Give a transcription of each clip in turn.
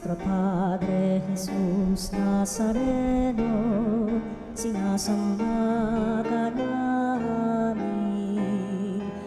Nuestro Padre Jesús Nazareno, sinasamba ka namin,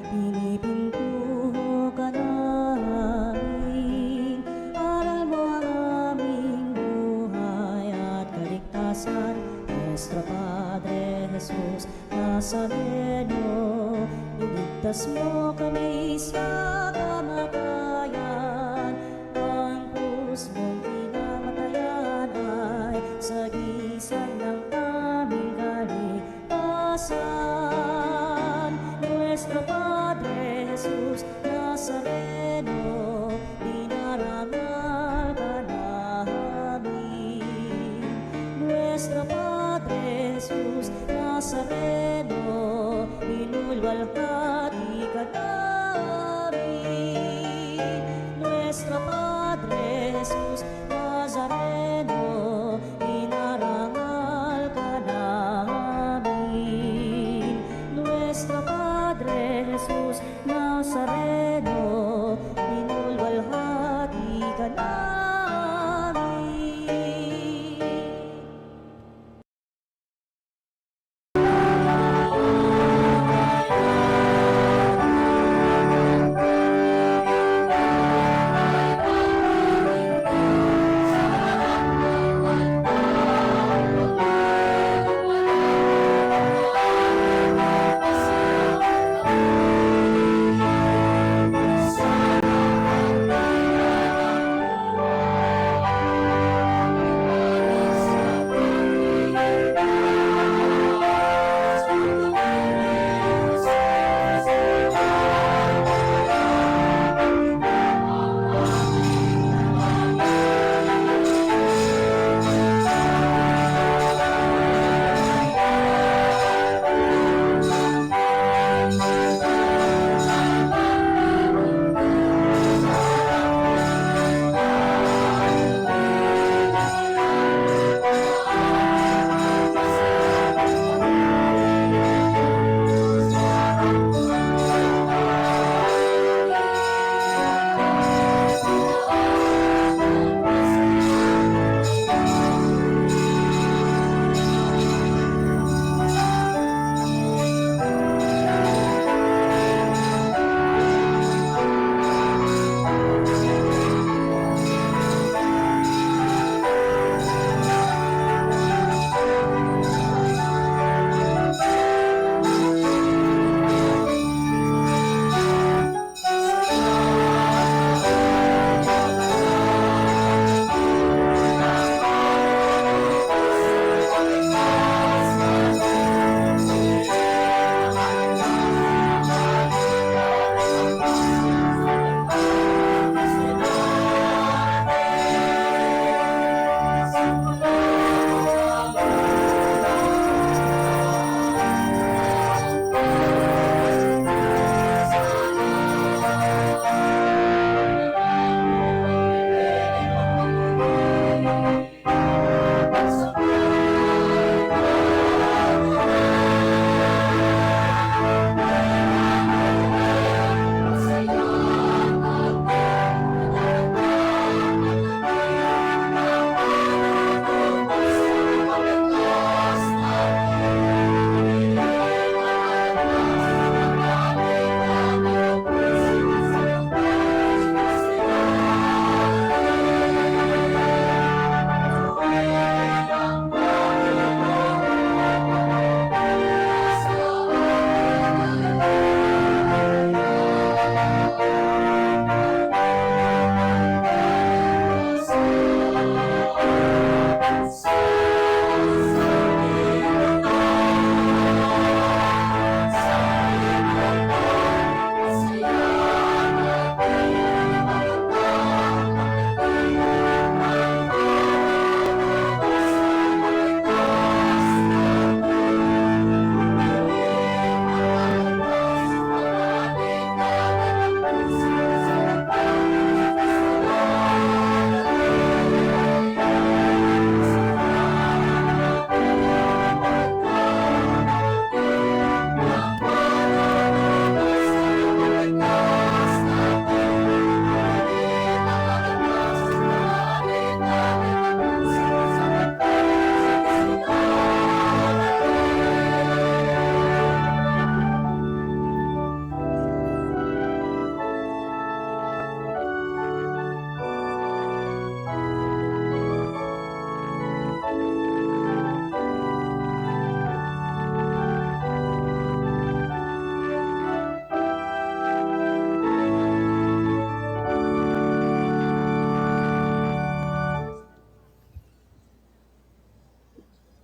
pinipintuho ka namin, aral mo ang aming buhay at kaligtasan. Nuestro Padre Jesús Nazareno, iligtas mo kami sa kamatayan, ang krus mong pinamatayan ay sagisag ng aming kaligtasan. Nuestro Padre Jesus Nazareno, dinarangal ka namin. Nuestro Padre Jesus Nazareno, inulwalhati ka namin. Nuestro Padre Jesus Nazareno, inarangal ka namin. Nuestro Padre Jesus Nazareno, inulwalhati ka namin.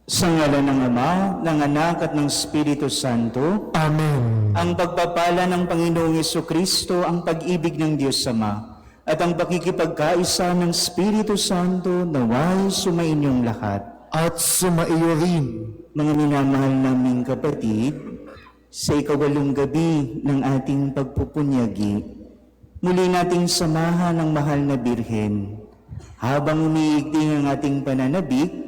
Sa ngalan ng Ama, ng Anak at ng Espiritu Santo, Amen. ang pagpapala ng Panginoong Jesucristo, ang pag-ibig ng Diyos Ama, at ang pakikipagkaisa ng Espiritu Santo naway sumainyong lahat. At sumaiyo rin. Mga minamahal naming kapatid, sa ikawalong gabi ng ating pagpupunyagi, muli nating samahan ang mahal na Birhen. Habang umiigting ang ating pananabik,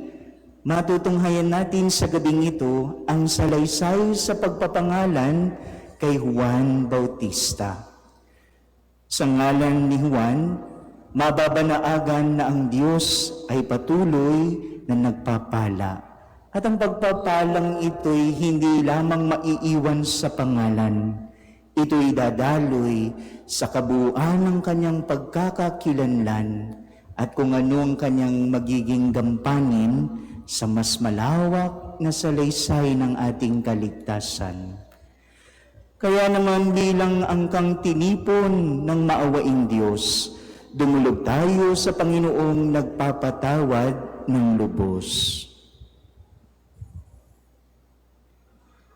matutunghayan natin sa gabing ito ang salaysay sa pagpapangalan kay Juan Bautista. Sa ngalan ni Juan, mababanaagan na ang Diyos ay patuloy na nagpapala. At ang pagpapalang ito'y hindi lamang maiiwan sa pangalan. Ito'y dadaloy sa kabuuan ng kanyang pagkakakilanlan at kung ano ang kanyang magiging gampanin sa mas malawak na salaysay ng ating kaligtasan. Kaya naman bilang angkang tinipon ng maawaing Diyos, dumulog tayo sa Panginoong nagpapatawad ng lubos.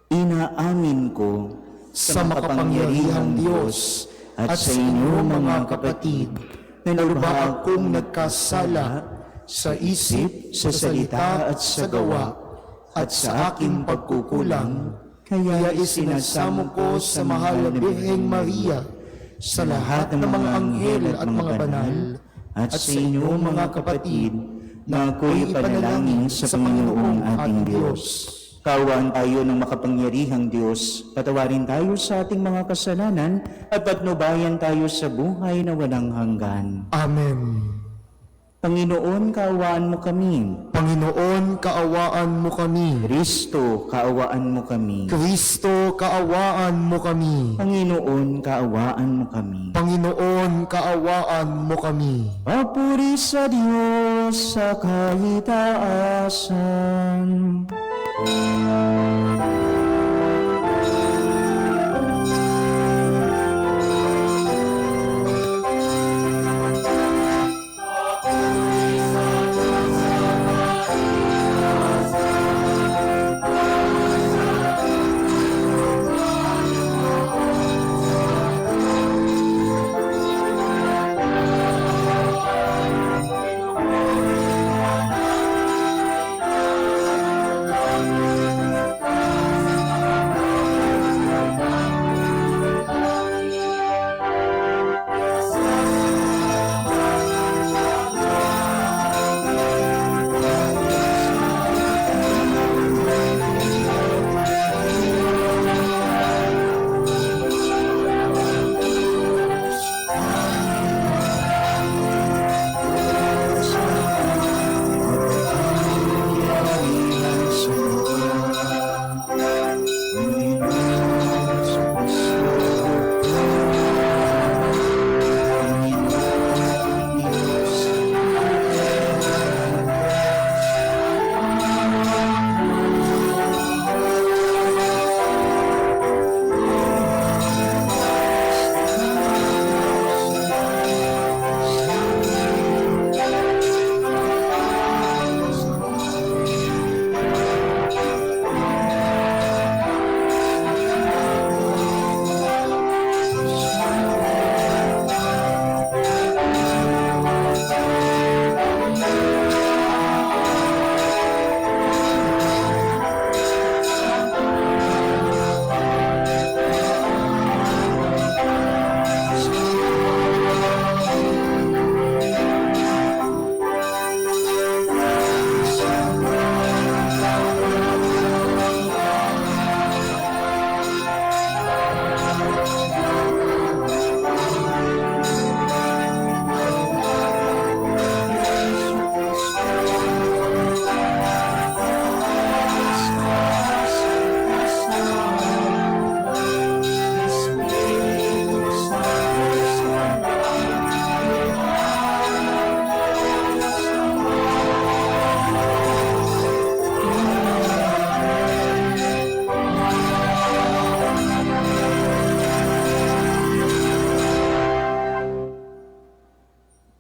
Inaamin ko Sa makapangyarihang Diyos at sa inyo mga kapatid, na lubha akong nagkasala sa isip, sa salita at sa gawa, at sa aking pagkukulang, kaya isinasamo ko sa mahal na Birheng Maria, sa lahat ng mga anghel at mga banal, at sa inyo mga kapatid, na ako'y ipanalangin sa Panginoong ating Diyos. Kaawaan tayo ng makapangyarihang Diyos, patawarin tayo sa ating mga kasalanan at patnubayan tayo sa buhay na walang hanggan. Amen. Panginoon, kaawaan mo kami. Panginoon, kaawaan mo kami. Kristo, kaawaan mo kami. Kristo, kaawaan mo kami. Panginoon, kaawaan mo kami. Panginoon, kaawaan mo kami. Papuri sa Diyos sa kahitaasan.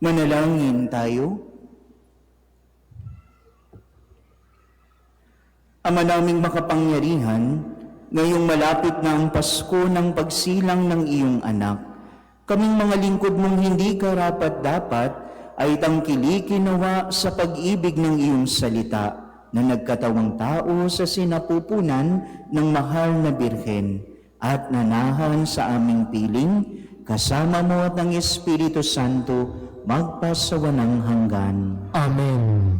Manalangin tayo. Ama naming makapangyarihan, ngayong malapit na ang Pasko ng pagsilang ng iyong anak, kaming mga lingkod mong hindi karapat-dapat ay tangkilikin nawa sa pag-ibig ng iyong salita na nagkatawang tao sa sinapupunan ng mahal na Birhen at nanahan sa aming piling, kasama mo at ng Espiritu Santo, magpasawanang hanggan. Amen.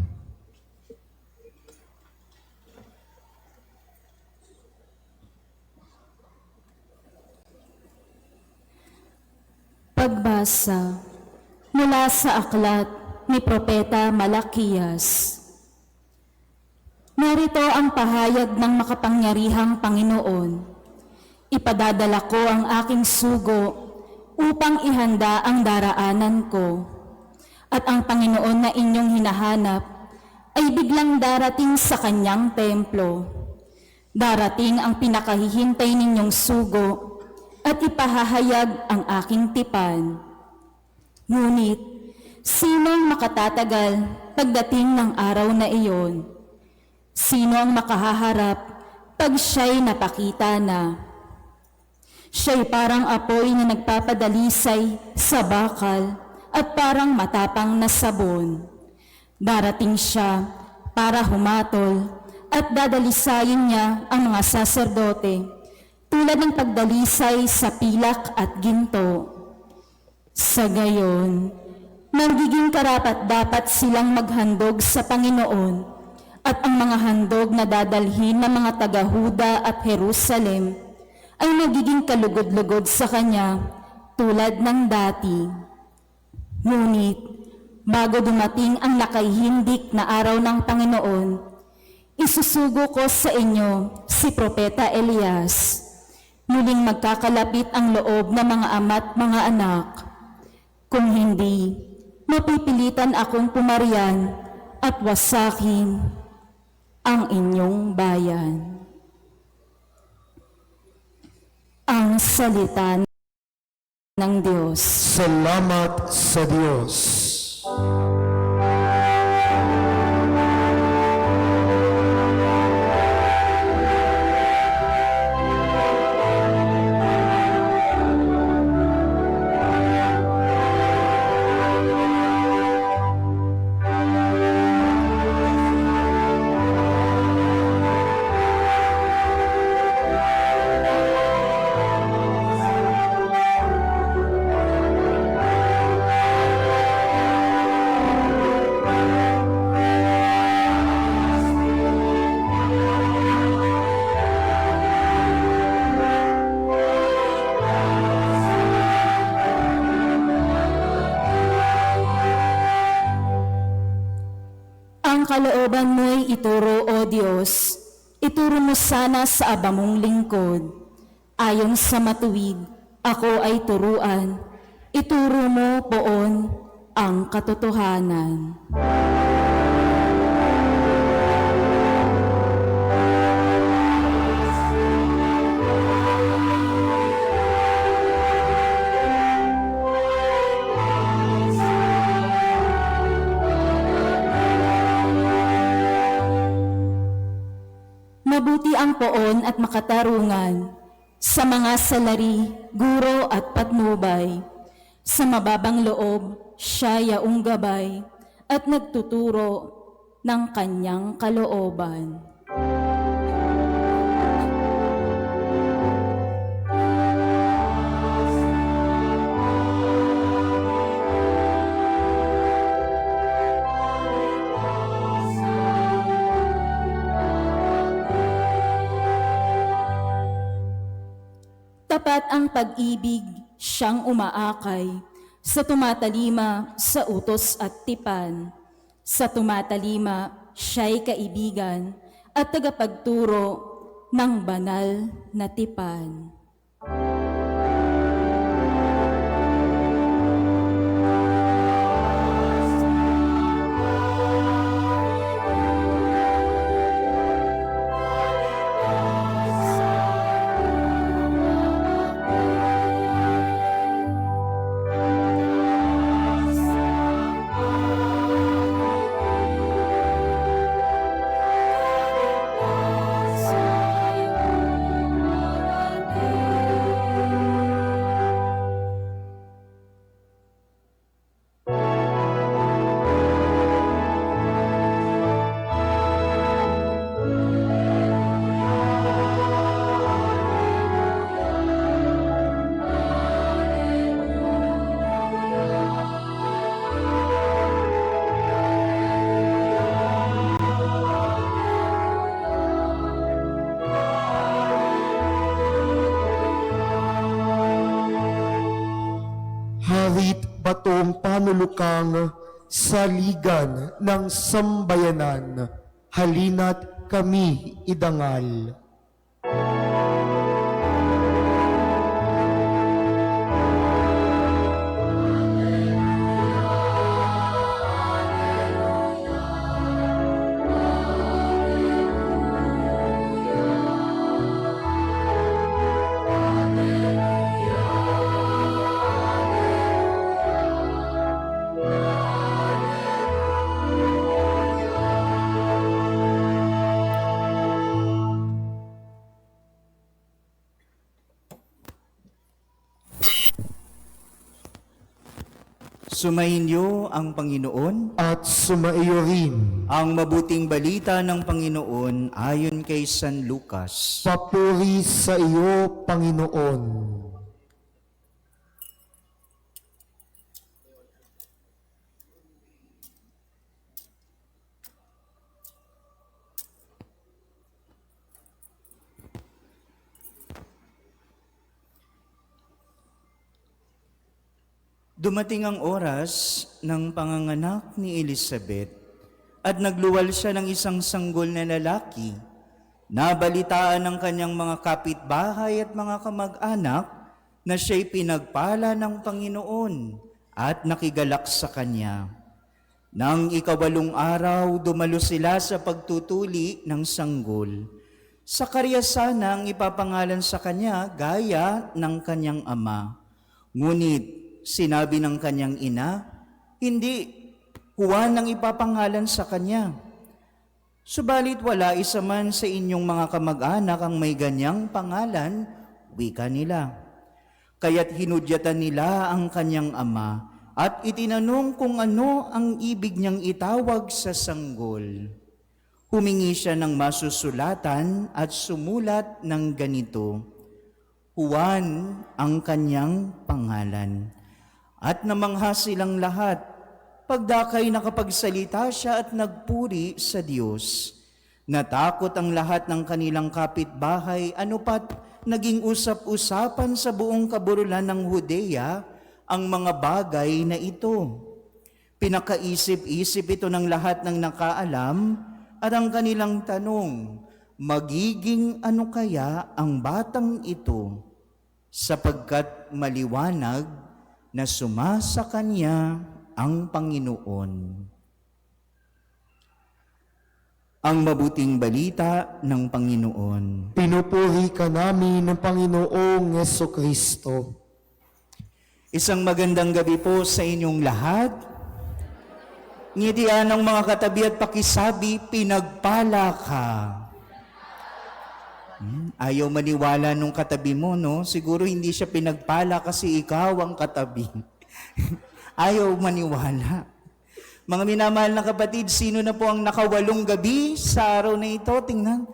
Pagbasa mula sa aklat ni Propeta Malakiyas. Narito ang pahayag ng makapangyarihang Panginoon. Ipadadala ko ang aking sugo upang ihanda ang daraanan ko. At ang Panginoon na inyong hinahanap ay biglang darating sa kanyang templo. Darating ang pinakahihintay ninyong sugo at ipahahayag ang aking tipan. Ngunit, sinong makatatagal pagdating ng araw na iyon? Sino ang makahaharap pag siya'y napakita na? Siya'y parang apoy na nagpapadalisay sa bakal at parang matapang na sabon. Darating siya para humatol at dadalisayin niya ang mga saserdote tulad ng pagdalisay sa pilak at ginto. Sa gayon, magiging karapat-dapat silang maghandog sa Panginoon at ang mga handog na dadalhin ng mga taga-Huda at Jerusalem ay magiging kalugod-lugod sa Kanya tulad ng dati. Ngunit, bago dumating ang nakaihindik na araw ng Panginoon, isusugo ko sa inyo si Propeta Elias. Muling magkakalapit ang loob ng mga ama't mga anak. Kung hindi, mapipilitan akong pumarian at wasakin ang inyong bayan. Ang salita ng Diyos. Salamat sa Diyos. Ang kalooban mo'y ituro, O Diyos, ituro mo sana sa aba mong lingkod. Ayon sa matuwid, ako ay turuan, ituro mo poon ang katotohanan. Mabuti ang poon at makatarungan, sa mga salari, guro at patnubay. Sa mababang loob, siya yaong gabay at nagtuturo ng kanyang kalooban. Tapat ang pag-ibig, siyang umaakay, sa tumatalima, sa utos at tipan. Sa tumatalima, siya'y kaibigan at tagapagturo ng banal na tipan. mong panulukang saligan ng sambayanan, halina't kami idangal. Sumainyo ang Panginoon. At sumaiyo rin. Ang mabuting balita ng Panginoon ayon kay San Lucas. Papuri sa iyo, Panginoon. Dumating ang oras ng panganganak ni Elizabeth at nagluwal siya ng isang sanggol na lalaki. Nabalitaan ng kanyang mga kapitbahay at mga kamag-anak na siya'y pinagpala ng Panginoon at nakigalak sa kanya. Nang ikawalong araw, dumalo sila sa pagtutuli ng sanggol. Sakarias sana ang ipapangalan sa kanya gaya ng kanyang ama. Ngunit sinabi ng kanyang ina, hindi, Juan ang ipapangalan sa kanya. Subalit wala isa man sa inyong mga kamag-anak ang may ganyang pangalan, wika nila. Kaya't hinudyatan nila ang kanyang ama at itinanong kung ano ang ibig niyang itawag sa sanggol. Humingi siya ng masusulatan at sumulat ng ganito, Juan ang kanyang pangalan. At namangha silang lahat, pagdakay nakapagsalita siya at nagpuri sa Diyos. Natakot ang lahat ng kanilang kapitbahay, ano pat naging usap-usapan sa buong kaburulan ng Judea ang mga bagay na ito. Pinakaisip-isip ito ng lahat ng nakaalam at ang kanilang tanong, magiging ano kaya ang batang ito? Sapagkat maliwanag na sumasa kanya ang Panginoon. Ang mabuting balita ng Panginoon. Pinupuri ka namin ng Panginoong Jesucristo. Isang magandang gabi po sa inyong lahat. Ngitian ng mga katabi at pakisabi, pinagpala ka. Ayaw maniwala nung katabi mo, no? Siguro hindi siya pinagpala kasi ikaw ang katabi. Ayaw maniwala. Mga minamahal na kapatid, sino na po ang nakawalong gabi sa araw na ito? Tingnan.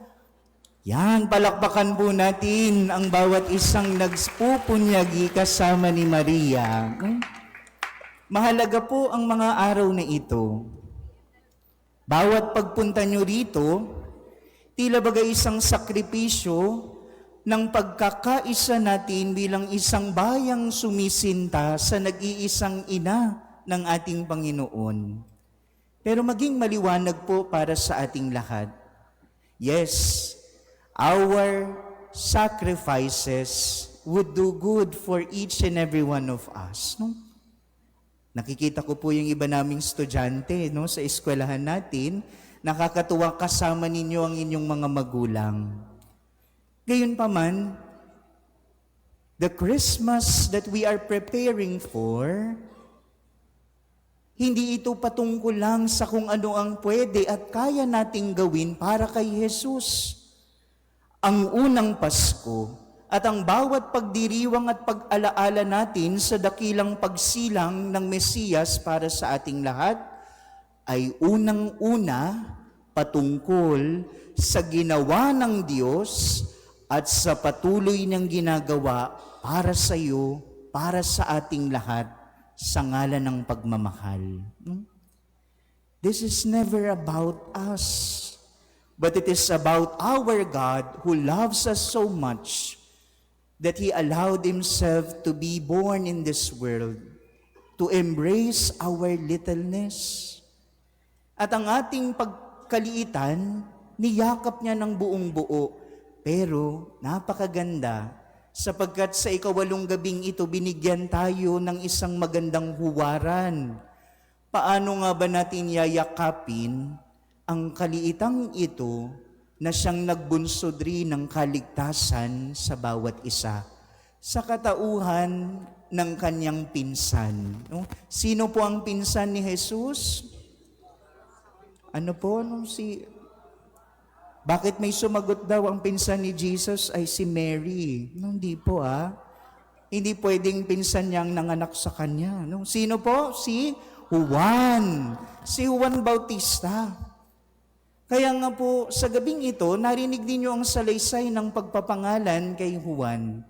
Yan, palakpakan po natin ang bawat isang nagpupunyagi kasama ni Maria. Mahalaga po ang mga araw na ito. Bawat pagpunta nyo rito, tila bagay isang sakripisyo ng pagkakaisa natin bilang isang bayang sumisinta sa nag-iisang ina ng ating Panginoon. Pero maging maliwanag po para sa ating lahat. Yes, our sacrifices would do good for each and every one of us. No? Nakikita ko po yung iba naming estudyante, no, sa eskwelahan natin. Nakakatuwa kasama ninyo ang inyong mga magulang. Gayunpaman, the Christmas that we are preparing for, hindi ito patungkol lang sa kung ano ang pwede at kaya nating gawin para kay Jesus. Ang unang Pasko at ang bawat pagdiriwang at pag-alaala natin sa dakilang pagsilang ng Mesiyas para sa ating lahat, ay unang-una patungkol sa ginawa ng Diyos at sa patuloy niyang ginagawa para sa iyo, para sa ating lahat, sa ngalan ng pagmamahal. This is never about us, but it is about our God who loves us so much that He allowed Himself to be born in this world. to embrace our littleness. At ang ating pagkaliitan, niyakap niya ng buong buo. Pero napakaganda, sapagkat sa ikawalong gabing ito, binigyan tayo ng isang magandang huwaran. Paano nga ba natin yayakapin ang kaliitang ito na siyang nagbunsod rin ng kaligtasan sa bawat isa? Sa katauhan ng kanyang pinsan. No? Sino po ang pinsan ni Jesus? Ano po? Bakit may sumagot daw ang pinsan ni Jesus ay si Mary? No, hindi po Hindi pwedeng pinsan niyang nanganak sa kanya. No? Sino po? Si Juan. Si Juan Bautista. Kaya nga po, sa gabing ito, narinig ninyo ang salaysay ng pagpapangalan kay Juan.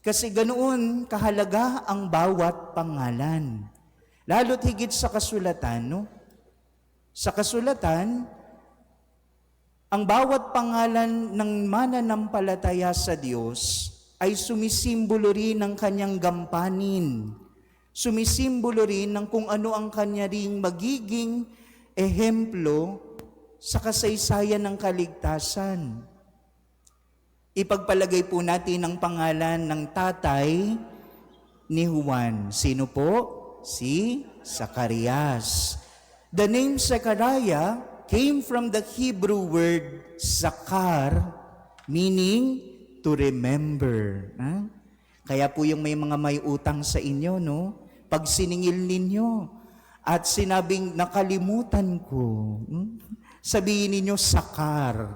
Kasi ganoon kahalaga ang bawat pangalan. Lalo't higit sa kasulatan, no? Sa kasulatan, ang bawat pangalan ng mananampalataya sa Diyos ay sumisimbolo rin ng kanyang gampanin. Sumisimbolo rin ng kung ano ang kanya ring magiging ehemplo sa kasaysayan ng kaligtasan. Ipagpalagay po natin ang pangalan ng tatay ni Juan. Sino po? Si Zacarias. The name Zechariah came from the Hebrew word zakar, meaning to remember. Kaya po yung may mga may utang sa inyo, no? Pag siningil ninyo at sinabing nakalimutan ko, sabihin ninyo sakar.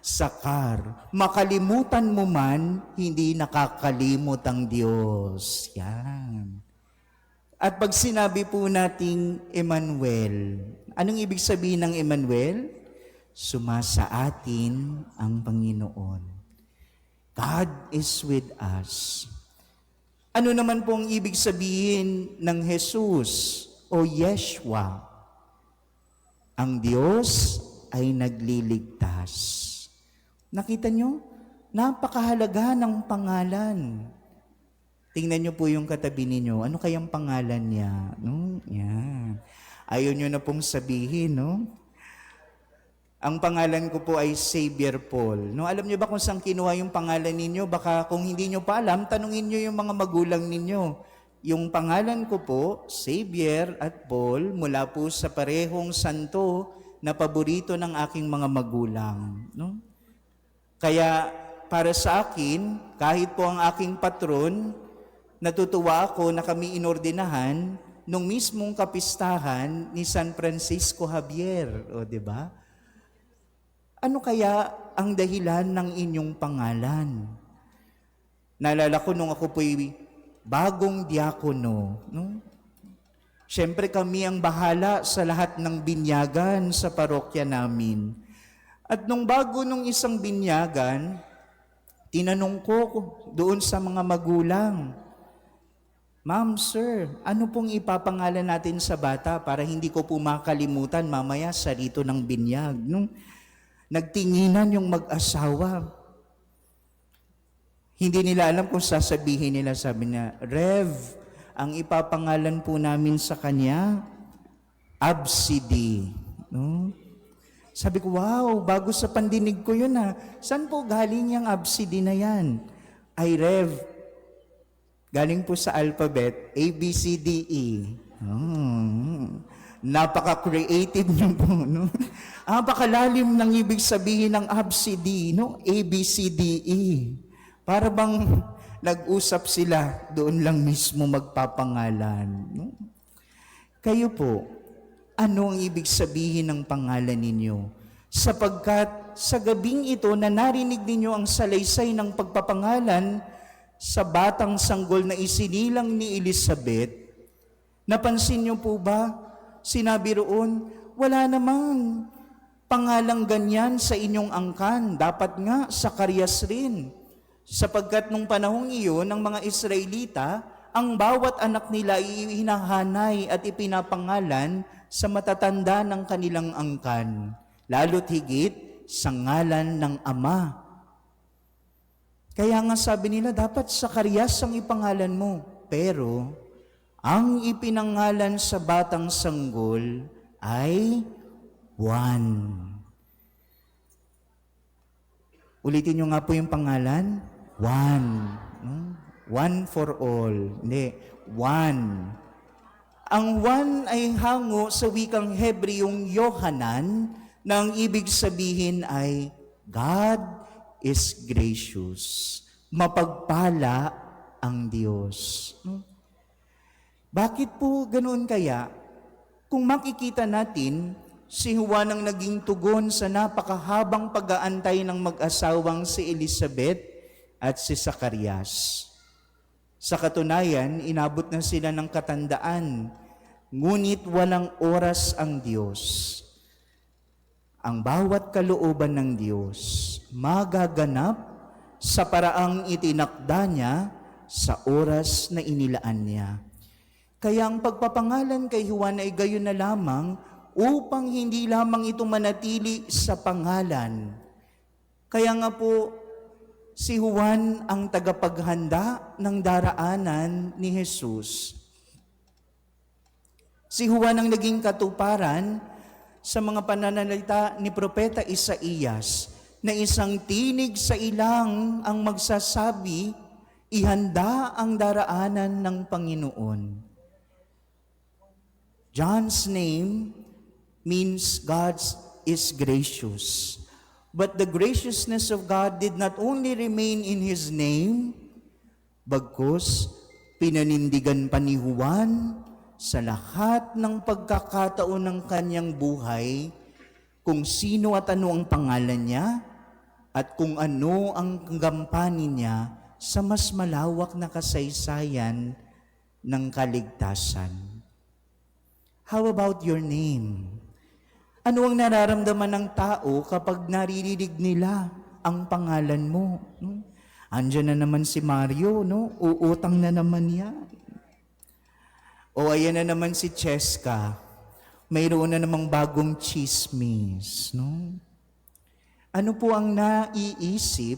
Sakar. Makalimutan mo man, hindi nakakalimot ang Diyos. Yan. At pag sinabi po nating Emmanuel, anong ibig sabihin ng Emmanuel? Sumasa atin ang Panginoon. God is with us. Ano naman pong ibig sabihin ng Jesus o Yeshua? Ang Diyos ay nagliligtas. Nakita nyo? Napakahalaga ng pangalan. Tingnan nyo po yung katabi ninyo. Ano kayang pangalan niya? No? Yan. Ayaw nyo na pong sabihin, no? Ang pangalan ko po ay Xavier Paul. No, alam nyo ba kung saan kinuha yung pangalan ninyo? Baka kung hindi nyo pa alam, tanungin nyo yung mga magulang ninyo. Yung pangalan ko po, Xavier at Paul, mula po sa parehong santo na paborito ng aking mga magulang. No? Kaya para sa akin, kahit po ang aking patron, natutuwa ako na kami inordinahan nung mismong kapistahan ni San Francisco Javier. O, di ba? Ano kaya ang dahilan ng inyong pangalan? Naalala ko nung ako po'y bagong diakono. No? Siyempre kami ang bahala sa lahat ng binyagan sa parokya namin. At nung bago nung isang binyagan, tinanong ko doon sa mga magulang, Ma'am, sir, ano pong ipapangalan natin sa bata para hindi ko po makalimutan mamaya sa rito ng binyag? No? Nagtinginan yung mag-asawa. Hindi nila alam kung sasabihin nila. Sabi niya, Rev, ang ipapangalan po namin sa kanya, Absidi. No? Sabi ko, wow, bago sa pandinig ko yun Saan po galing yung Absidi na yan? Ay, Rev, galing po sa alphabet, A, B, C, D, E. Napaka-creative niyo po, no? Napakalalim ng ibig sabihin ng ABCD, no? A, B, C, D, E. Para bang nag-usap sila, doon lang mismo magpapangalan. No? Kayo po, ano ang ibig sabihin ng pangalan ninyo? Sapagkat sa gabing ito na narinig ninyo ang salaysay ng pagpapangalan sa batang sanggol na isinilang ni Elizabeth, napansin niyo po ba? Sinabi roon, wala naman pangalang ganyan sa inyong angkan. Dapat nga, Zacarias rin. Sapagkat nung panahong iyon, ng mga Israelita, ang bawat anak nila ay hinahanay at ipinapangalan sa matatanda ng kanilang angkan. Lalo't higit sa ngalan ng Ama. Kaya nga sabi nila, dapat Zacarias ang ipangalan mo. Pero, Ang ipinangalan sa batang sanggol ay Juan. Ulitin nyo nga po yung pangalan. Juan. One for all. Hindi, Juan. Ang Juan ay hango sa wikang Hebreong Yohanan na ang ibig sabihin ay God is gracious. Mapagpala ang Diyos. Bakit po ganoon kaya? Kung makikita natin, si Juan ang naging tugon sa napakahabang pag-aantay ng mag-asawang si Elizabeth at si Zacarias. Sa katunayan, inabot na sila ng katandaan, ngunit walang oras ang Diyos. Ang bawat kalooban ng Diyos magaganap sa paraang itinakda niya sa oras na inilaan niya. Kaya ang pagpapangalan kay Juan ay gayon na lamang upang hindi lamang ito manatili sa pangalan. Kaya nga po, si Juan ang tagapaghanda ng daraanan ni Jesus. Si Juan ang naging katuparan sa mga pananalita ni Propeta Isaías na isang tinig sa ilang ang magsasabi, ihanda ang daraanan ng Panginoon. John's name means God is gracious. But the graciousness of God did not only remain in His name, bagkus pinanindigan pa ni Juan sa lahat ng pagkakataon ng kanyang buhay kung sino at ano ang pangalan niya at kung ano ang gampanin niya sa mas malawak na kasaysayan ng kaligtasan. How about your name? Ano ang nararamdaman ng tao kapag naririnig nila ang pangalan mo? Andiyan na naman si Mario, no? Uutang na naman yan. O ayan na naman si Cheska. Mayroon na namang bagong chismis, no? Ano po ang naiisip?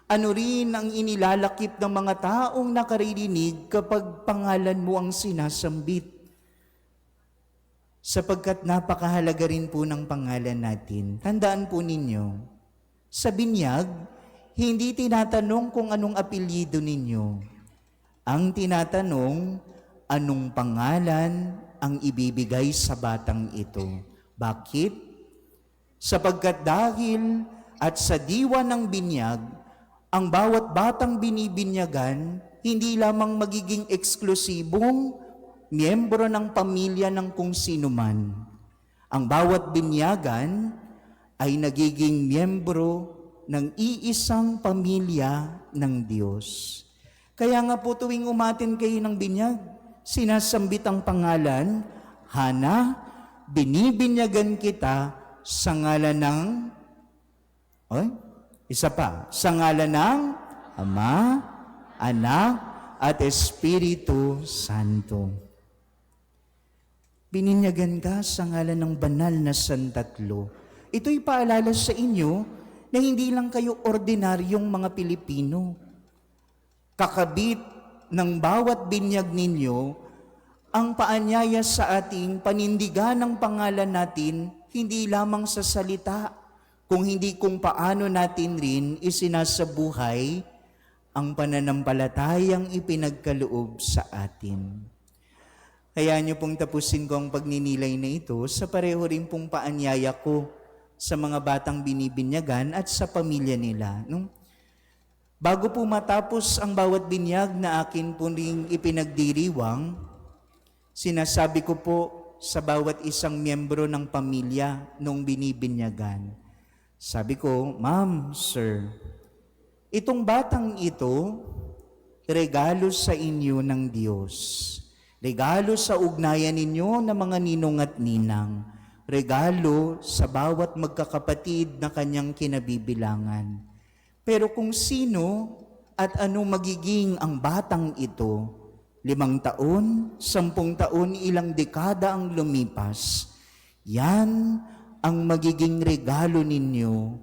Ano rin ang inilalakip ng mga taong nakaririnig kapag pangalan mo ang sinasambit? Sapagkat napakahalaga rin po ng pangalan natin. Tandaan po ninyo, sa binyag, hindi tinatanong kung anong apelyido ninyo. Ang tinatanong, anong pangalan ang ibibigay sa batang ito. Bakit? Sapagkat dahil at sa diwa ng binyag, ang bawat batang binibinyagan, hindi lamang magiging eksklusibong miyembro ng pamilya ng kung sino man. Ang bawat binyagan ay nagiging miyembro ng iisang pamilya ng Diyos. Kaya nga po tuwing umatin kayo ng binyag, sinasambit ang pangalan, Hana, binibinyagan kita sa ngalan ng, sa ngalan ng Ama, Anak, at Espiritu Santo. Bininyagan ka sa ngalan ng banal na Santatlo. Ito'y paalala sa inyo na hindi lang kayo ordinaryong mga Pilipino. Kakabit ng bawat binyag ninyo ang paanyaya sa ating panindigan ng pangalan natin, hindi lamang sa salita, kung hindi kung paano natin rin isinasabuhay ang pananampalatayang ipinagkaloob sa atin. Kaya niyo pong tapusin ko ang pagninilay na ito sa pareho rin pong paanyaya ko sa mga batang binibinyagan at sa pamilya nila. No? Bago po matapos ang bawat binyag na akin po ring ipinagdiriwang, sinasabi ko po sa bawat isang miyembro ng pamilya nung binibinyagan. Sabi ko, Ma'am, Sir, itong batang ito, regalo sa inyo ng Diyos. Regalo sa ugnayan ninyo na mga ninong at ninang. Regalo sa bawat magkakapatid na kanyang kinabibilangan. Pero kung sino at ano magiging ang batang ito, 5 taon, 10 taon, ilang dekada ang lumipas, yan ang magiging regalo ninyo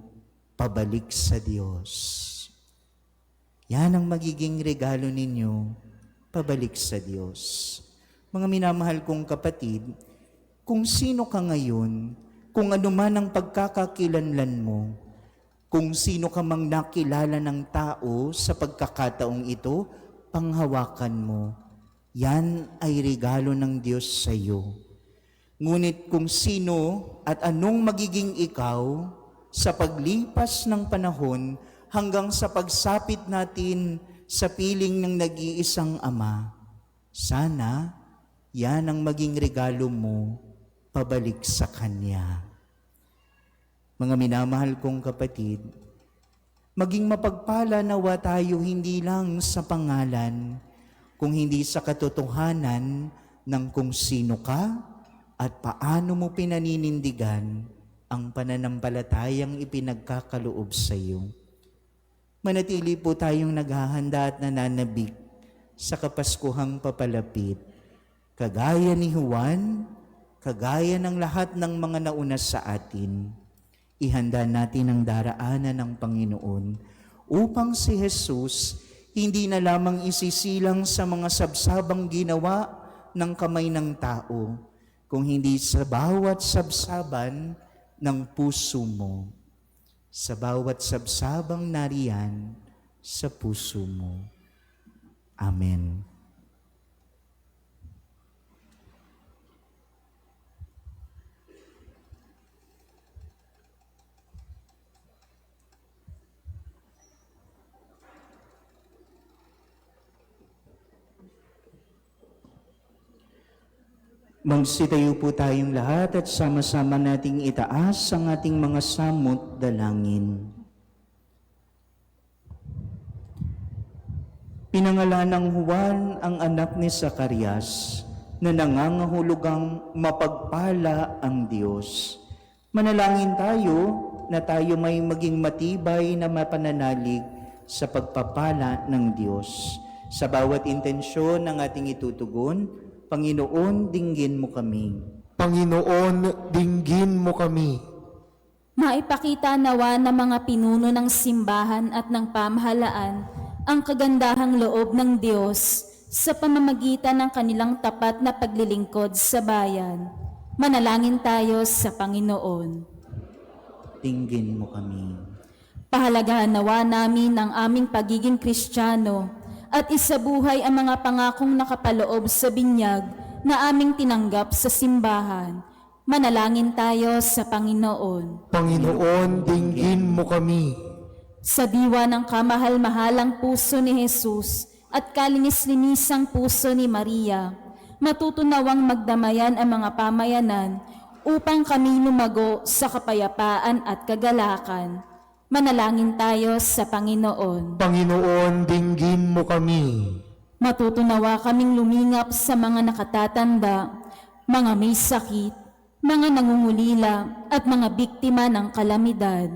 pabalik sa Diyos. Yan ang magiging regalo ninyo pabalik sa Diyos. Mga minamahal kong kapatid, kung sino ka ngayon, kung ano man ang pagkakakilanlan mo, kung sino ka mang nakilala ng tao sa pagkakataong ito, panghawakan mo. Yan ay regalo ng Diyos sa iyo. Ngunit kung sino at anong magiging ikaw sa paglipas ng panahon hanggang sa pagsapit natin sa piling ng nag-iisang Ama, sana yan ang maging regalo mo pabalik sa Kanya. Mga minamahal kong kapatid, maging mapagpala nawa tayo hindi lang sa pangalan, kung hindi sa katotohanan ng kung sino ka at paano mo pinaninindigan ang pananampalatayang ipinagkakaloob sa iyo. Manatili po tayong naghahanda at nananabik sa kapaskuhang papalapit. Kagaya ni Juan, kagaya ng lahat ng mga nauna sa atin, ihanda natin ang daraanan ng Panginoon upang si Jesus hindi na lamang isisilang sa mga sabsabang ginawa ng kamay ng tao, kung hindi sa bawat sabsaban ng puso mo, sa bawat sabsabang nariyan sa puso mo. Amen. Magsitayo po tayong lahat at sama-sama nating itaas ang ating mga samot dalangin. Pinangalan ng Juan ang anak ni Zacarias na nangangahulugang mapagpala ang Diyos. Manalangin tayo na tayo may maging matibay na mapananalig sa pagpapala ng Diyos. Sa bawat intensyon ng ating itutugon, Panginoon, dinggin mo kami. Panginoon, dinggin mo kami. Maipakita nawa ng mga pinuno ng simbahan at ng pamahalaan ang kagandahang loob ng Diyos sa pamamagitan ng kanilang tapat na paglilingkod sa bayan. Manalangin tayo sa Panginoon. Dinggin mo kami. Pahalagahan nawa namin ang aming pagiging Kristiyano at isabuhay ang mga pangakong nakapaloob sa binyag na aming tinanggap sa simbahan. Manalangin tayo sa Panginoon. Panginoon, dinggin mo kami. Sa diwa ng kamahal-mahalang puso ni Jesus at kalinis-linisang puso ni Maria, matutunawang magdamayan ang mga pamayanan upang kami lumago sa kapayapaan at kagalakan. Manalangin tayo sa Panginoon. Panginoon, dinggin mo kami. Matutunawa kaming lumingap sa mga nakatatanda, mga may sakit, mga nangungulila at mga biktima ng kalamidad.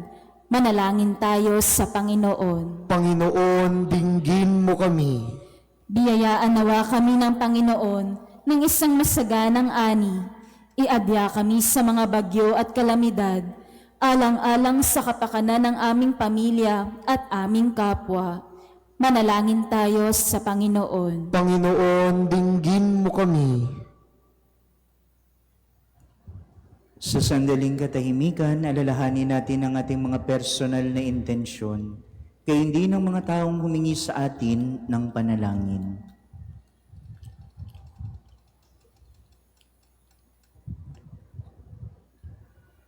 Manalangin tayo sa Panginoon. Panginoon, dinggin mo kami. Biyayaan nawa kami ng Panginoon ng isang masaganang ani. Iadya kami sa mga bagyo at kalamidad, alang-alang sa kapakanan ng aming pamilya at aming kapwa. Manalangin tayo sa Panginoon. Panginoon, dinggin mo kami. Sa sandaling katahimikan, alalahanin natin ang ating mga personal na intensyon, kaya hindi ng mga taong humingi sa atin ng panalangin.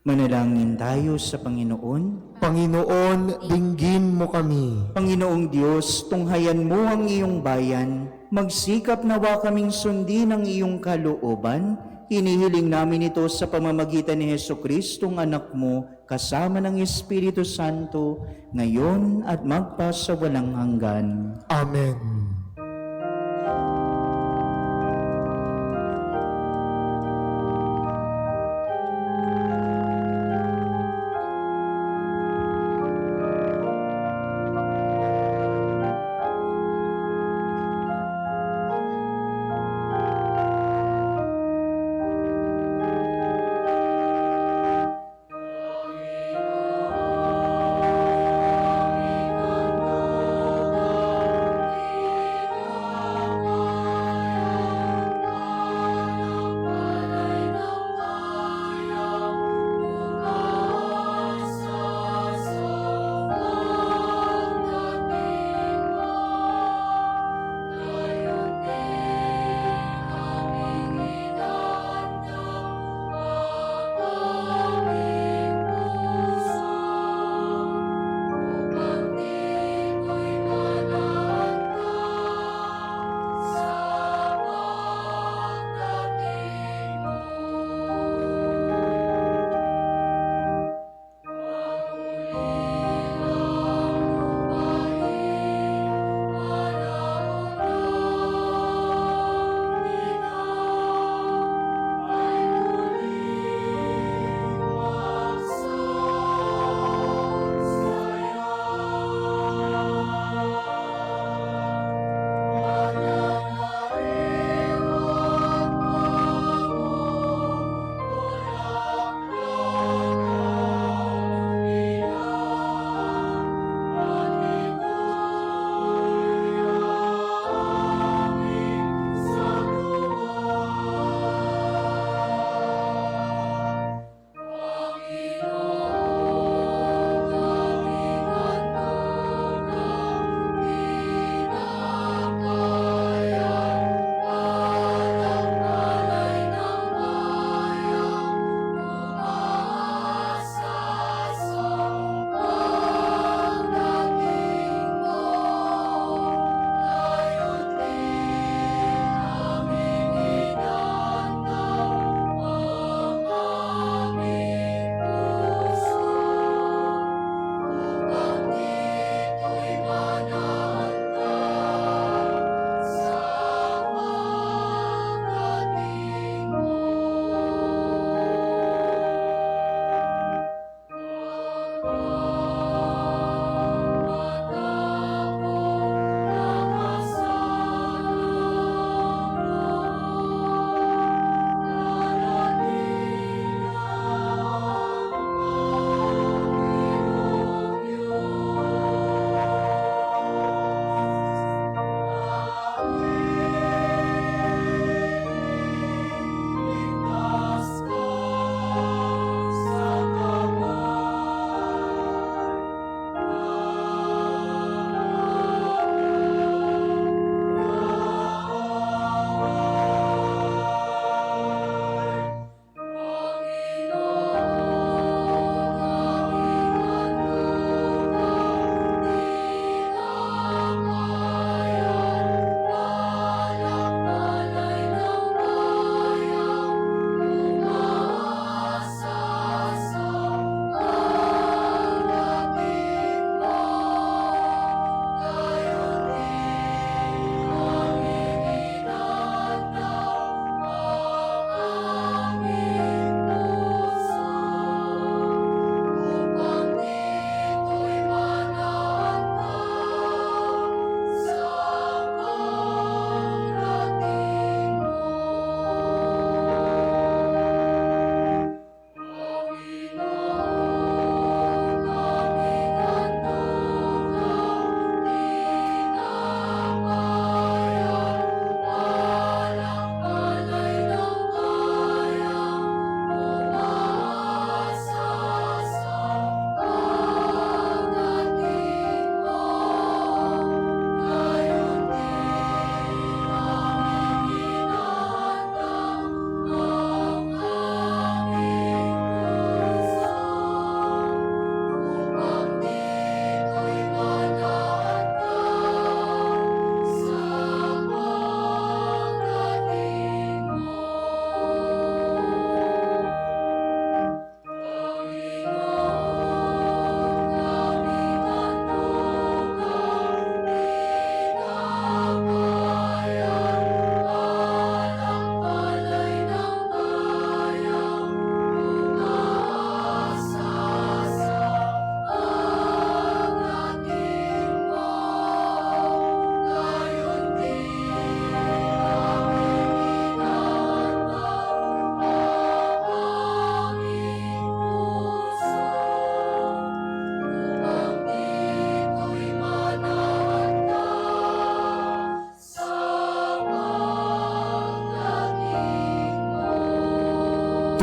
Manalangin tayo sa Panginoon. Panginoon, dinggin mo kami. Panginoong Diyos, tunghayan mo ang iyong bayan, magsikap nawa kaming sundin ang iyong kalooban. Hinihiling namin ito sa pamamagitan ni Jesucristong anak mo, kasama ng Espiritu Santo, ngayon at magpa sa walang hanggan. Amen.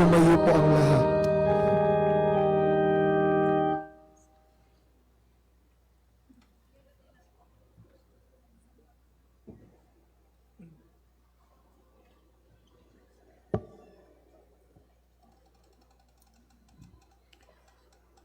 Tumayo po ang lahat.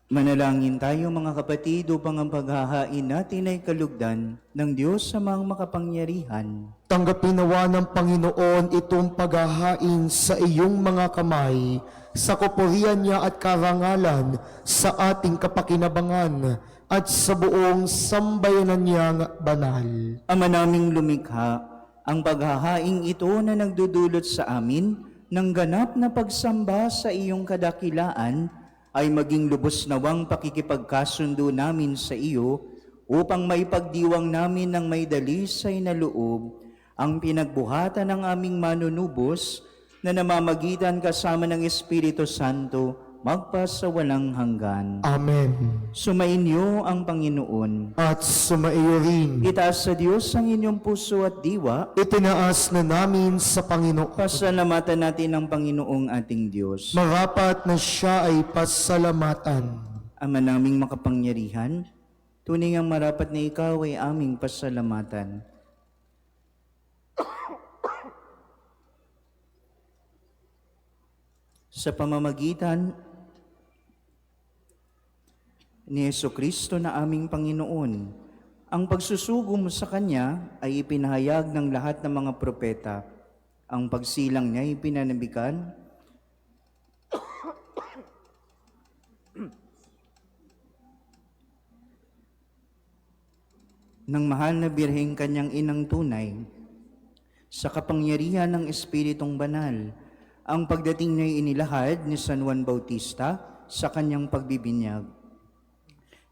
Manalangin tayo mga kapatid upang ang paghahain natin ay kalugdan ng Diyos sa mga makapangyarihan. Tanggapin nawa ng Panginoon itong paghahain sa iyong mga kamay, sa kapurihan niya at karangalan, sa ating kapakinabangan, at sa buong sambayanan niyang banal. Ama naming lumikha, ang paghahaing ito na nagdudulot sa amin ng ganap na pagsamba sa iyong kadakilaan ay maging lubos nawang pakikipagkasundo namin sa iyo upang maipagdiwang namin ng may dalisay na loob ang pinagbuhatan ng aming manunubos na namamagitan kasama ng Espiritu Santo magpasawalang hanggan. Amen. Sumainyo ang Panginoon. At sumaiyo rin. Itaas sa Diyos ang inyong puso at diwa. Itinaas na namin sa Panginoon. Pasalamatan natin ang Panginoong ating Diyos. Marapat na siya ay pasalamatan. Ama naming makapangyarihan, tunay ang marapat na ikaw ay aming pasalamatan. Sa pamamagitan ni Jesucristo na aming Panginoon, ang pagsusugo mo sa Kanya ay ipinahayag ng lahat ng mga propeta. Ang pagsilang niya ay pinanabikan ng mahal na birheng Kanyang inang tunay sa kapangyarihan ng Espiritong Banal. Ang pagdating niya ay inilahad ni San Juan Bautista sa kanyang pagbibinyag.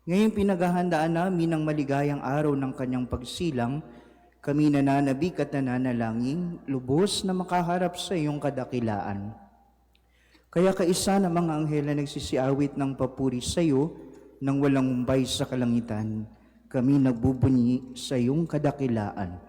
Ngayong pinaghahandaan namin ang maligayang araw ng kanyang pagsilang, kami nananabik at nananalangin, lubos na makaharap sa iyong kadakilaan. Kaya kaisa ng mga anghel na nagsisiawit ng papuri sa iyo nang walang umbay sa kalangitan, kami nagbubunyi sa iyong kadakilaan.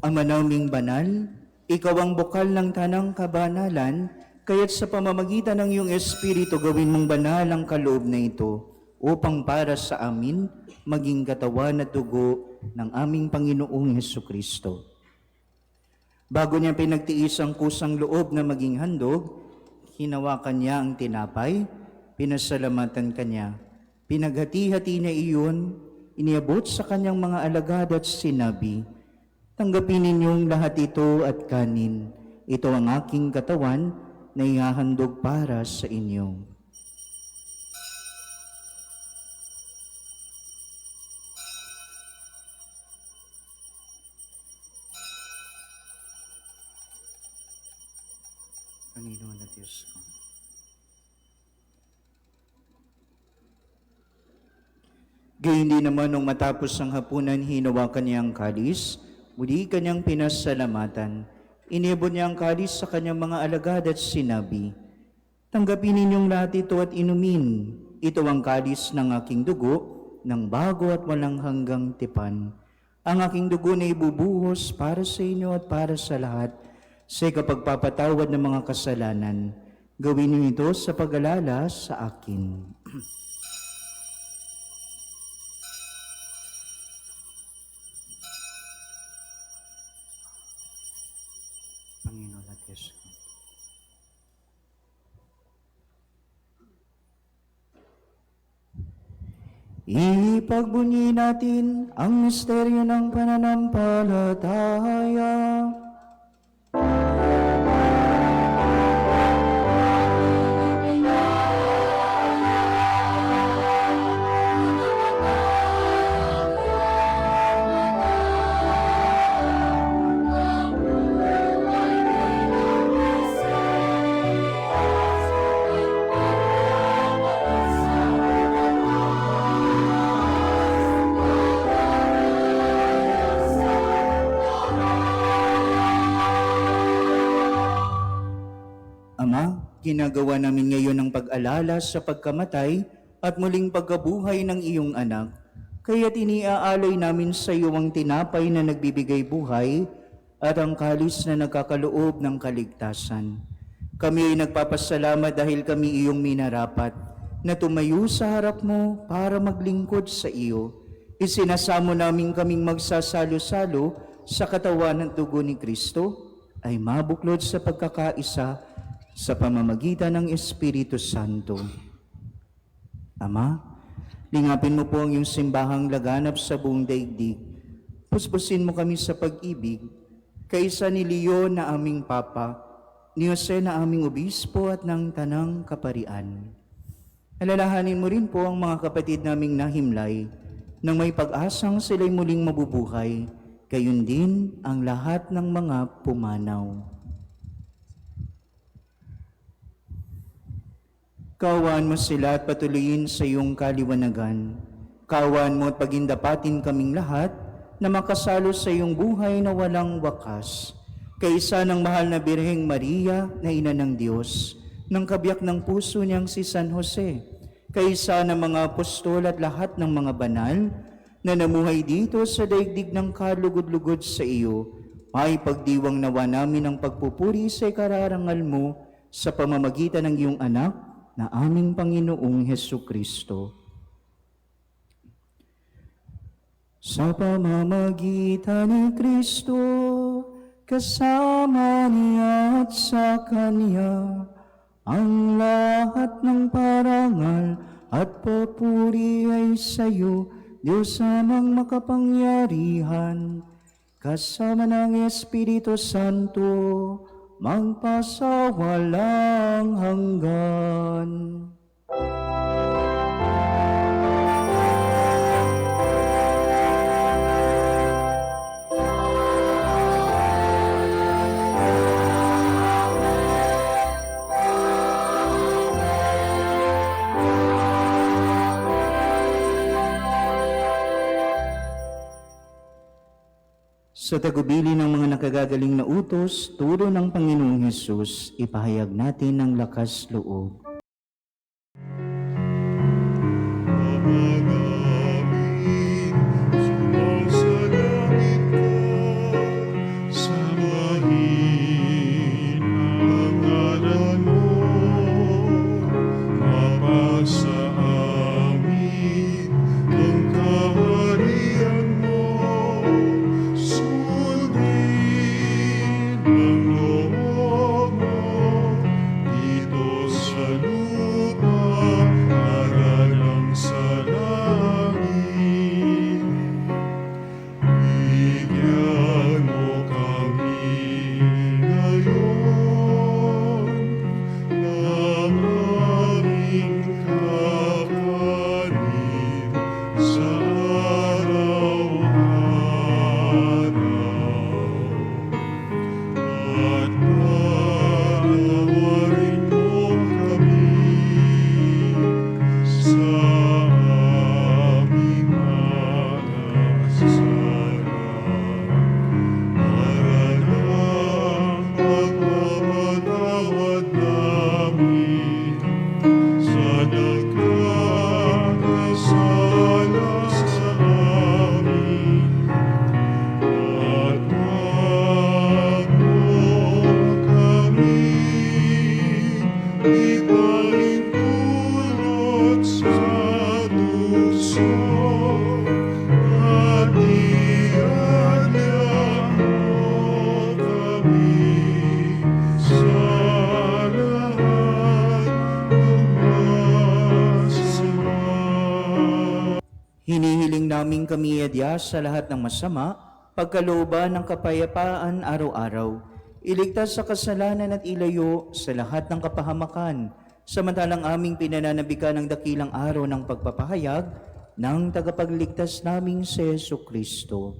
Ama naming banal, ikaw ang bukal ng tanang kabanalan, kaya't sa pamamagitan ng iyong Espiritu gawin mong banal ang kaloob na ito, upang para sa amin maging katawan at dugo ng aming Panginoong Hesukristo. Bago niya pinagtiis ang kusang loob na maging handog, hinawakan niya ang tinapay, pinasalamatan kanya, pinaghati-hati niya iyon, iniabot sa kanyang mga alagad at sinabi, "Tanggapin ninyong lahat ito at kanin. Ito ang aking katawan na ihahandog para sa inyo." Panginoon at Diyos ko. Gayun din naman nung matapos ang hapunan, hinawakan niya ang kalis, muli kanyang pinasalamatan. Iniabot niya ang kalis sa kanyang mga alagad at sinabi, "Tanggapin ninyong lahat ito at inumin. Ito ang kalis ng aking dugo, ng bago at walang hanggang tipan. Ang aking dugo na ibubuhos para sa inyo at para sa lahat, sa kapagpapatawad ng mga kasalanan. Gawin niyo ito sa pag-alala sa akin." Ipagbunyi natin ang misteryo ng pananampalataya. Ama, ginagawa namin ngayon ang pag-alala sa pagkamatay at muling pagkabuhay ng iyong anak. Kaya't iniaalay namin sa iyo ang tinapay na nagbibigay buhay at ang kalis na nagkakaloob ng kaligtasan. Kami ay nagpapasalamat dahil kami iyong minarapat na tumayo sa harap mo para maglingkod sa iyo. Isinasamo namin kaming magsasalo-salo sa katawan ng dugo ni Kristo ay mabuklod sa pagkakaisa sa pamamagitan ng Espiritu Santo. Ama, lingapin mo po ang iyong simbahang laganap sa buong daigdig. Puspusin mo kami sa pag-ibig, kaysa ni Leon na aming Papa, ni Jose na aming Obispo at ng Tanang Kaparian. Alalahanin mo rin po ang mga kapatid naming nahimlay, nang may pag-asang sila'y muling mabubuhay, gayon din ang lahat ng mga pumanaw. Kaawaan mo sila at patuloyin sa iyong kaliwanagan. Kaawaan mo at pagindapatin kaming lahat na makasalo sa iyong buhay na walang wakas. Kaisa ng mahal na Birheng Maria na Ina ng Diyos, ng kabiyak ng puso niyang si San Jose, kaisa ng mga apostol at lahat ng mga banal na namuhay dito sa daigdig ng kalugod-lugod sa iyo, may pagdiwang nawa namin ang pagpupuri sa ikararangal mo sa pamamagitan ng iyong anak na aming Panginoong Hesukristo. Sa pamamagitan ni Kristo, kasama niya at sa Kanya, ang lahat ng parangal at papuri ay sa iyo, Diyos amang makapangyarihan, kasama ng Espiritu Santo, magpasawalang hanggan. Sa tagubili ng mga nakagagaling na utos, turo ng Panginoong Hesus, ipahayag natin ang lakas loob. Sa namin kami adya sa lahat ng masama, pagkalooban ng kapayapaan araw-araw. Iligtas sa kasalanan at ilayo sa lahat ng kapahamakan, samantalang aming pinananabikan ng dakilang araw ng pagpapahayag ng tagapagligtas naming si Jesucristo.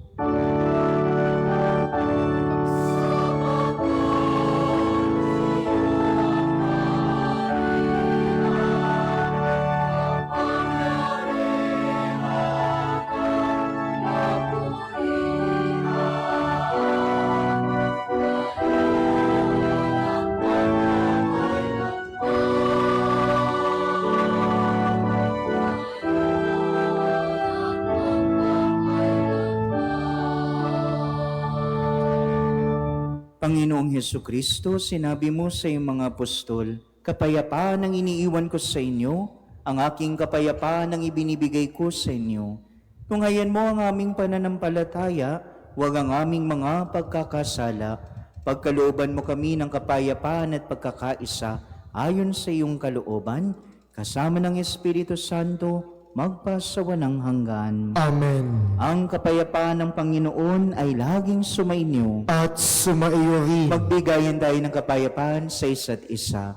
Panginoong Hesukristo, sinabi mo sa iyong mga apostol, kapayapaan ang iniiwan ko sa inyo, ang aking kapayapaan ang ibinibigay ko sa inyo. Tunghayan mo ang aming pananampalataya, huwag ang aming mga pagkakasala. Pagkalooban mo kami ng kapayapaan at pagkakaisa, ayon sa iyong kalooban, kasama ng Espiritu Santo, magpasawalang hanggan. Amen. Ang kapayapaan ng Panginoon ay laging sumainyo. At sumaiyo rin. Magbigayan tayo ng kapayapaan sa isa't isa.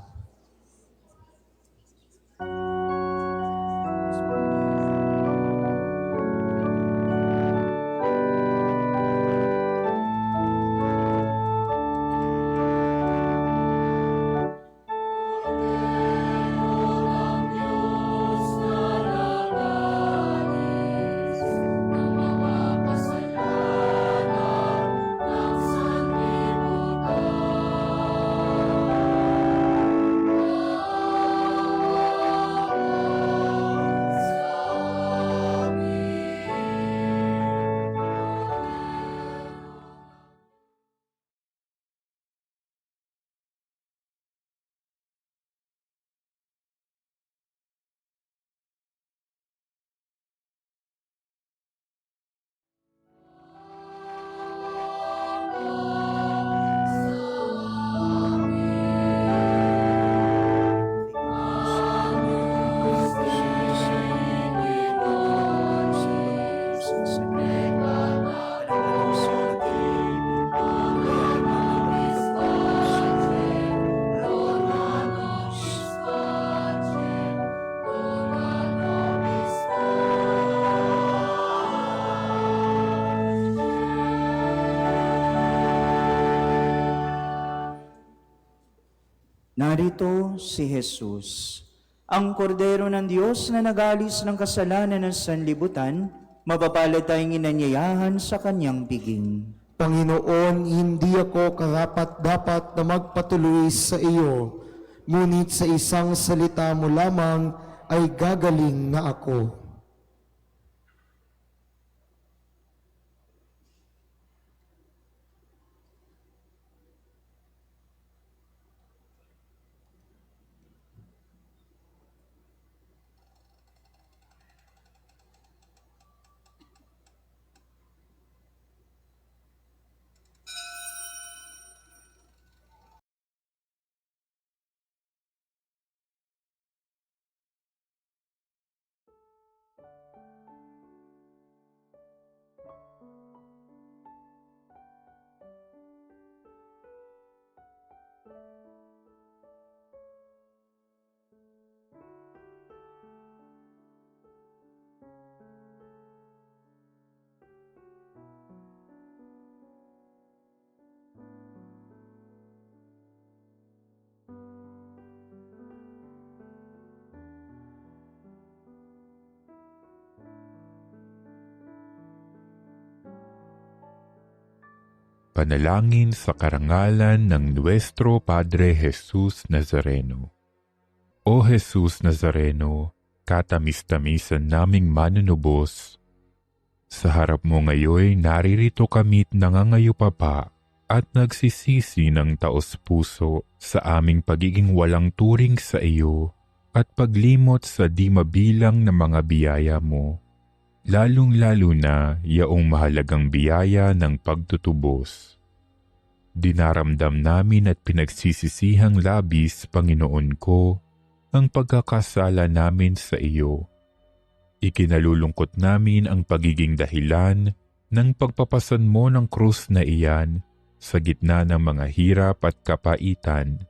Narito si Jesus, ang kordero ng Diyos na nag-alis ng kasalanan ng sanlibutan, mapapalad tayong inanyayahan sa kanyang piging. Panginoon, hindi ako karapat-dapat na magpatuloy sa iyo, ngunit sa isang salita mo lamang ay gagaling na ako. Panalangin sa karangalan ng Nuestro Padre Jesus Nazareno. O Jesus Nazareno, katamis-tamisan naming manunubos, sa harap mo ngayon naririto kami't nangangayupapa at nagsisisi ng taos-puso sa aming pagiging walang turing sa iyo at paglimot sa di mabilang na mga biyaya mo. Lalong-lalo na yaong mahalagang biyaya ng pagtutubos. Dinaramdam namin at pinagsisisihang labis, Panginoon ko, ang pagkakasala namin sa iyo. Ikinalulungkot namin ang pagiging dahilan ng pagpapasan mo ng krus na iyan sa gitna ng mga hirap at kapaitan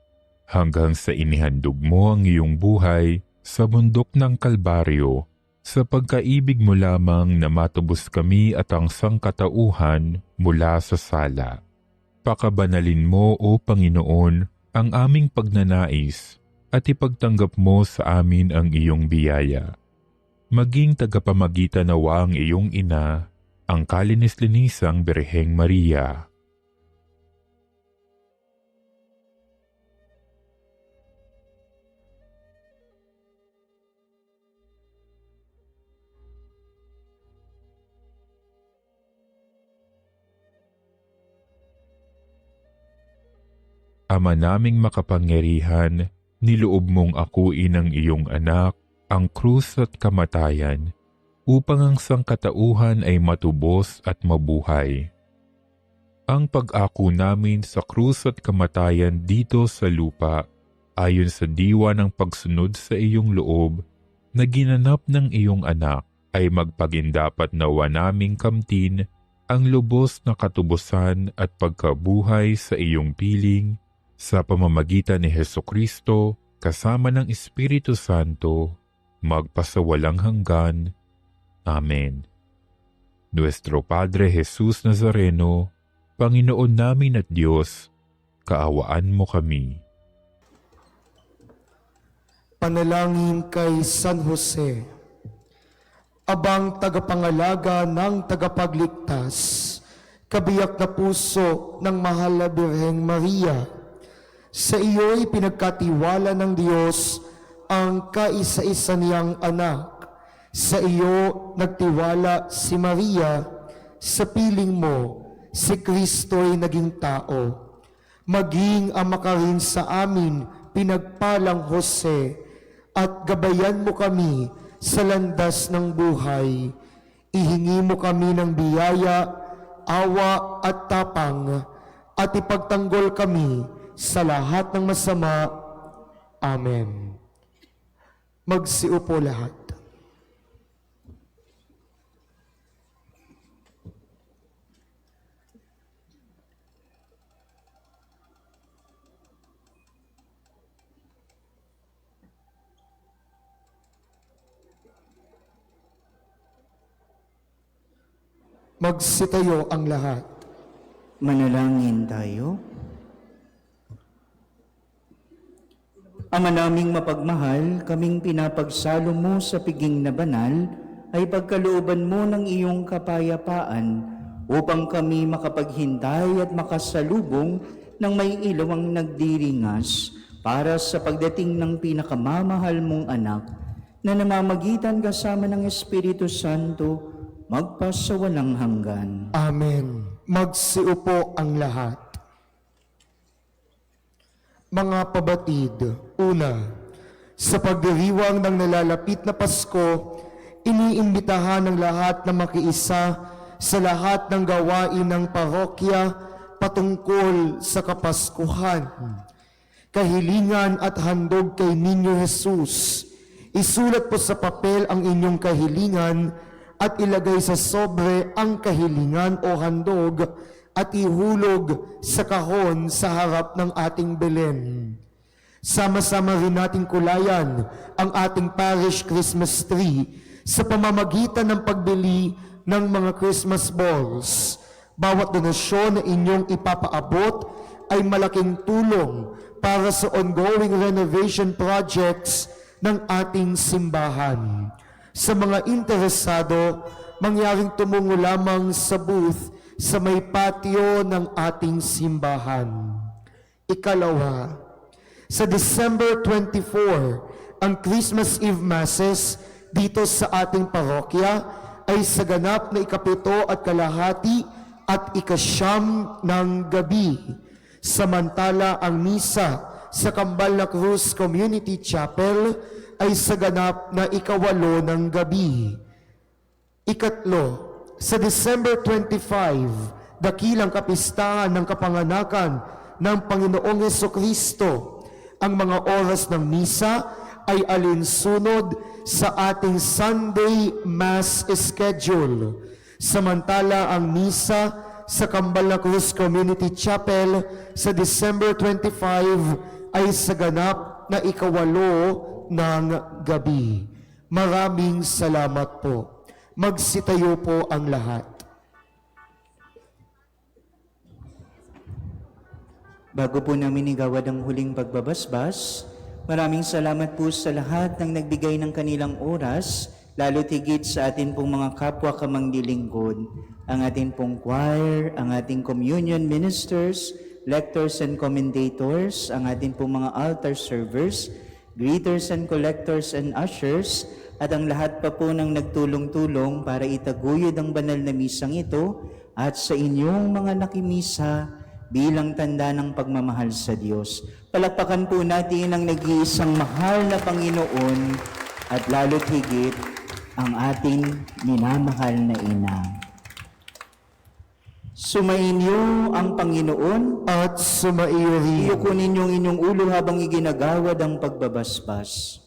hanggang sa inihandog mo ang iyong buhay sa bundok ng Kalbaryo sa pagkaibig mo lamang na matubos kami at ang sangkatauhan mula sa sala. Pakabanalin mo, O Panginoon, ang aming pagnanais at ipagtanggap mo sa amin ang iyong biyaya. Maging tagapamagitan nawa ang iyong ina, ang kalinis-linisang Birheng Maria. Ama naming makapangyarihan, niloob mong akuin ang iyong anak, ang krus at kamatayan, upang ang sangkatauhan ay matubos at mabuhay. Ang pag-ako namin sa krus at kamatayan dito sa lupa, ayon sa diwa ng pagsunod sa iyong loob, na ginanap ng iyong anak, ay magpagindapat nawa naming kamtin ang lubos na katubusan at pagkabuhay sa iyong piling, sa pamamagitan ni Hesukristo, kasama ng Espiritu Santo, magpasawalang hanggan. Amen. Nuestro Padre Jesus Nazareno, Panginoon namin at Diyos, kaawaan mo kami. Panalangin kay San Jose. Abang tagapangalaga ng tagapagligtas, kabiyak na puso ng mahal na Birheng Maria, sa iyo'y pinagkatiwala ng Diyos ang kaisa-isa niyang anak. Sa iyo nagtiwala si Maria, sa piling mo si Kristo'y naging tao. Maging ama ka rin sa amin, pinagpalang Jose, at gabayan mo kami sa landas ng buhay. Ihingi mo kami ng biyaya, awa at tapang, at ipagtanggol kami sa lahat ng masama. Amen. Magsiupo lahat. Magsitayo ang lahat. Manalangin tayo. Ama naming mapagmahal, kaming pinapagsalo mo sa piging na banal, ay pagkalooban mo ng iyong kapayapaan upang kami makapaghintay at makasalubong ng may ilawang nagdiringas para sa pagdating ng pinakamamahal mong anak na namamagitan kasama ng Espiritu Santo magpasawalang hanggan. Amen. Magsiupo ang lahat. Mga pabatid, una, sa pagdiriwang ng nalalapit na Pasko, iniimbitahan ng lahat na makiisa sa lahat ng gawain ng parokya patungkol sa Kapaskuhan. Kahilingan at handog kay Niño Jesus. Isulat po sa papel ang inyong kahilingan at ilagay sa sobre ang kahilingan o handog at ihulog sa kahon sa harap ng ating Belen. Sama-sama rin nating kulayan ang ating parish Christmas tree sa pamamagitan ng pagbili ng mga Christmas balls. Bawat donasyon na inyong ipapaabot ay malaking tulong para sa ongoing renovation projects ng ating simbahan. Sa mga interesado, mangyaring tumungo lamang sa booth sa may patio ng ating simbahan. Ikalawa, sa December 24, ang Christmas Eve Masses dito sa ating parokya ay sa ganap na 7:30 at 9 ng gabi. Samantala ang misa sa Kambal na Cruz Community Chapel ay sa ganap na 8 ng gabi. Ikatlo, sa December 25, dakilang kapistahan ng kapanganakan ng Panginoong Hesukristo, ang mga oras ng misa ay alinsunod sa ating Sunday Mass schedule. Samantala ang misa sa Kambal na Cruz Community Chapel sa December 25 ay sa ganap na 8 ng gabi. Maraming salamat po. Magsitayo po ang lahat. Bago po namin igawad ang huling pagbabasbas, maraming salamat po sa lahat ng nagbigay ng kanilang oras, lalo tigit sa atin pong mga kapwa kamanglilingkod, ang atin pong choir, ang ating communion ministers, lectors and commentators, ang atin pong mga altar servers, greeters and collectors and ushers, at ang lahat pa po ng nagtulong-tulong para itaguyod ang banal na misang ito at sa inyong mga nakimisa bilang tanda ng pagmamahal sa Diyos. Palakpakan po natin ang nag-iisang mahal na Panginoon at lalo't higit ang ating minamahal na Ina. Sumainyo ang Panginoon At sumaiyo rin. iyukunin niyo ang inyong ulo habang iginagawad ang pagbabasbas.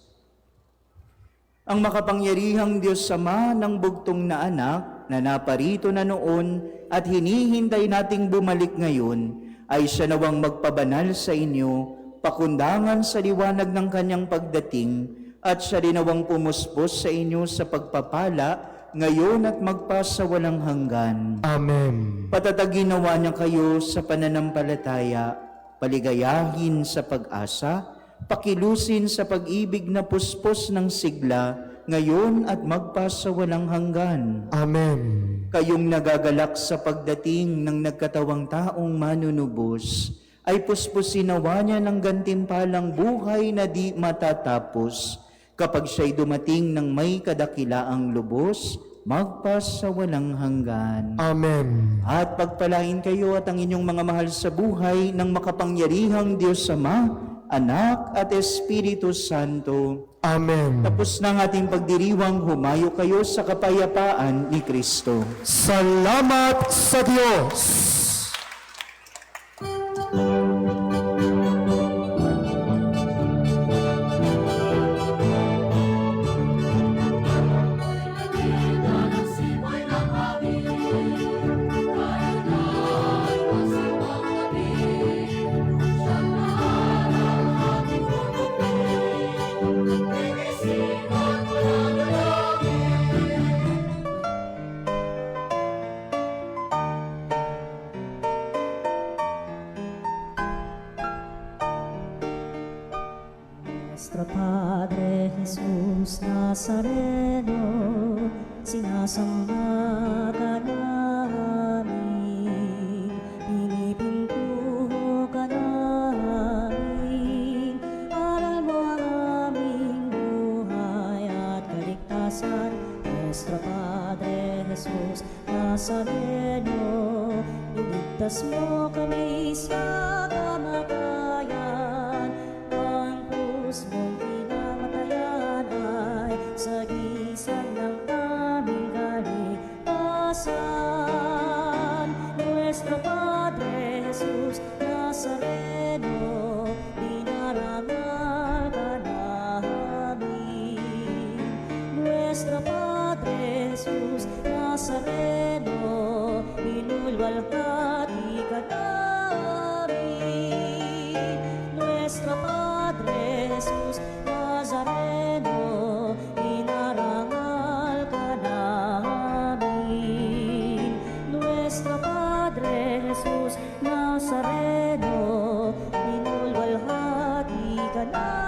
Ang makapangyarihang Diyos Ama ng bugtong na anak na naparito na noon at hinihintay nating bumalik ngayon, ay siya nawang magpabanal sa inyo, pakundangan sa liwanag ng kanyang pagdating, at siya rin nawang pumuspos sa inyo sa pagpapala, ngayon at magpasawalang hanggan. Amen. Patatagin nawa niya kayo sa pananampalataya, paligayahin sa pag-asa, pakilusin sa pag-ibig na puspos ng sigla, ngayon at magpasawalang hanggan. Amen. Kayong nagagalak sa pagdating ng nagkatawang taong manunubos, ay puspusin nawa niya ng gantimpalang buhay na di matatapos, kapag siya'y dumating ng may kadakilaang lubos, magpasawalang hanggan. Amen. At pagpalain kayo at ang inyong mga mahal sa buhay ng makapangyarihang Diyos Ama, Anak at Espiritu Santo. Amen. Tapos na ang ating pagdiriwang, humayo kayo sa kapayapaan ni Kristo. Salamat sa Diyos. Nuestro Padre Jesús Nazareno, sinasamba ka namin, pinipintuho ka namin, aral mo ang aming buhay at kaligtasan. Nuestro Padre Jesús Nazareno, iligtas mo kami sa kamatayan, ang krus mong pinamatayan ay sagisag ng aming kaligtasan. Nuestro Padre Jesus Nazareno, dinarangal ka namin. Nuestro Padre Jesus Nazareno, binulwalhati ka namin. Nuestro Padre Jesus Nazareno, inarangal ka namin. Nuestro Padre Jesus Nazareno, binulwalhati ka namin.